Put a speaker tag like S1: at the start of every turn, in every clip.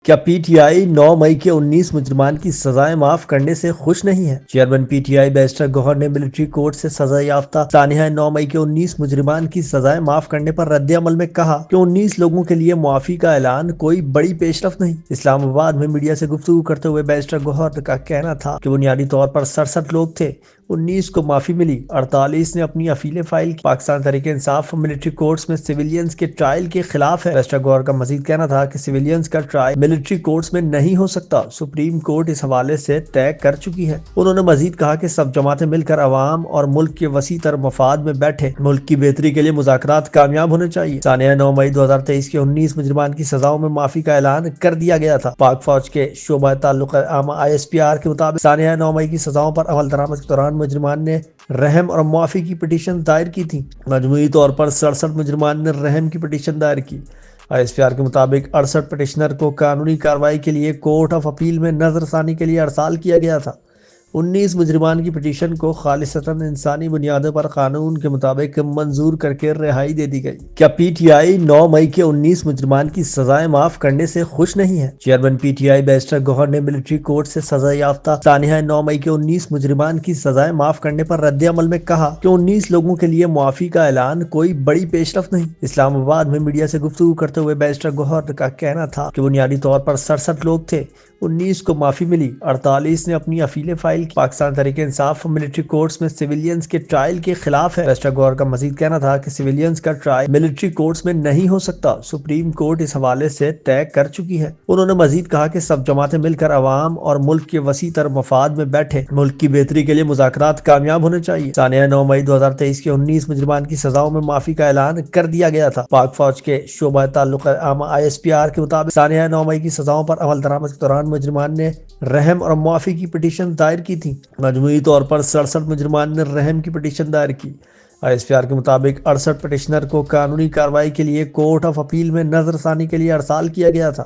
S1: کیا پی ٹی آئی 9 مئی کے 19 مجرمان کی سزائیں معاف کرنے سے خوش نہیں ہے؟ Chairman P T I barrister Gohar نے ملٹری کورٹ سے سزا یافتہ سانحہ 9 مئی کے 19 مجرمان کی سزائیں معاف کرنے پر رد عمل میں کہا کہ 19 لوگوں کے لیے معافی کا اعلان کوئی بڑی پیش رفت نہیں۔ اسلام آباد میں میڈیا سے گفتگو کرتے ہوئے بیرسٹر گوہر کا کہنا تھا کہ بنیادی طور پر 67 لوگ تھے، 19 کو معافی ملی، 48 نے اپنی اپیلیں فائل کی۔ پاکستان تحریک انصاف ملٹری کورٹس میں سویلینز کے ٹرائل کے خلاف ہے۔ بیرسٹر گوہر کا مزید کہنا تھا کہ سویلینز کا ٹرائل ملٹری کورٹس میں نہیں ہو سکتا، سپریم کورٹ اس حوالے سے طے کر چکی ہے۔ انہوں نے مزید کہا کہ سب جماعتیں مل کر عوام اور ملک کے وسیع تر مفاد میں بیٹھے، ملک کی بہتری کے لیے مذاکرات کامیاب ہونے چاہیے۔ سانحہ 9 مئی 2023 کے 19 مجرمان کی سزاؤں میں معافی کا اعلان کر دیا گیا تھا۔ پاک فوج کے شعبہ تعلق عامہ ISPR کے مطابق سانحہ 9 مئی کی سزاؤں پر عمل درآمد کے دوران مجرمان نے رحم اور معافی کی پٹیشن دائر کی تھی۔ مجموعی طور پر 67 مجرمان نے رحم کی پٹیشن دائر کی۔ ISPR کے مطابق 68 پٹیشنر کو قانونی کارروائی کے لیے کورٹ آف اپیل میں نظر ثانی کے لیے ارسال کیا گیا تھا۔ 19 مجرمان کی پٹیشن کو خالصتاً انسانی بنیادوں پر قانون کے مطابق منظور کر کے رہائی دے دی گئی۔ کیا پی ٹی آئی 9 مئی کے 19 مجرمان کی سزائیں معاف کرنے سے خوش نہیں ہے؟ Chairman P T I barrister Gohar نے ملٹری کورٹ سے سزا یافتہ سانحہ 9 مئی کے 19 مجرمان کی سزائیں معاف کرنے پر رد عمل میں کہا کہ 19 لوگوں کے لیے معافی کا اعلان کوئی بڑی پیش رفت نہیں۔ اسلام آباد میں میڈیا سے گفتگو کرتے ہوئے بیرسٹر گوہر کا کہنا تھا کہ بنیادی طور پر 67 لوگ تھے، 19 کو معافی ملی، 48 نے اپنی اپیلیں فائل کی۔ پاکستان تحریک انصاف ملٹری کورٹس میں سویلینز کے ٹرائل کے خلاف ہے۔ بیرسٹر گوہر کا مزید کہنا تھا کہ سویلینز کا ٹرائل ملٹری کورٹس میں نہیں ہو سکتا، سپریم کورٹ اس حوالے سے طے کر چکی ہے۔ انہوں نے مزید کہا کہ سب جماعتیں مل کر عوام اور ملک کے وسیع تر مفاد میں بیٹھے، ملک کی بہتری کے لیے مذاکرات کامیاب ہونے چاہیے۔ سانحہ 9 مئی 2023 کے 19 مجرمان کی سزاؤں میں معافی کا اعلان کر دیا گیا تھا۔ پاک فوج کے شعبہ تعلق عامہ ISPR کے مطابق سانحہ 9 مئی کی سزاؤں پر عمل درآمد کے دوران مجرمان نے رحم اور معافی کی پٹیشن دائر کی تھی۔ مجموعی طور پر 67 مجرمان نے رحم کی پٹیشن دائر کی۔ ISPR کے مطابق 68 پٹیشنر کو قانونی کارروائی کے لیے کورٹ آف اپیل میں نظر ثانی کے لیے ارسال کیا گیا تھا۔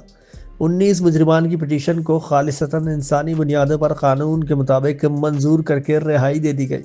S1: 19 مجرمان کی پٹیشن کو خالصتاً انسانی بنیادوں پر قانون کے مطابق منظور کر کے رہائی دے دی گئی۔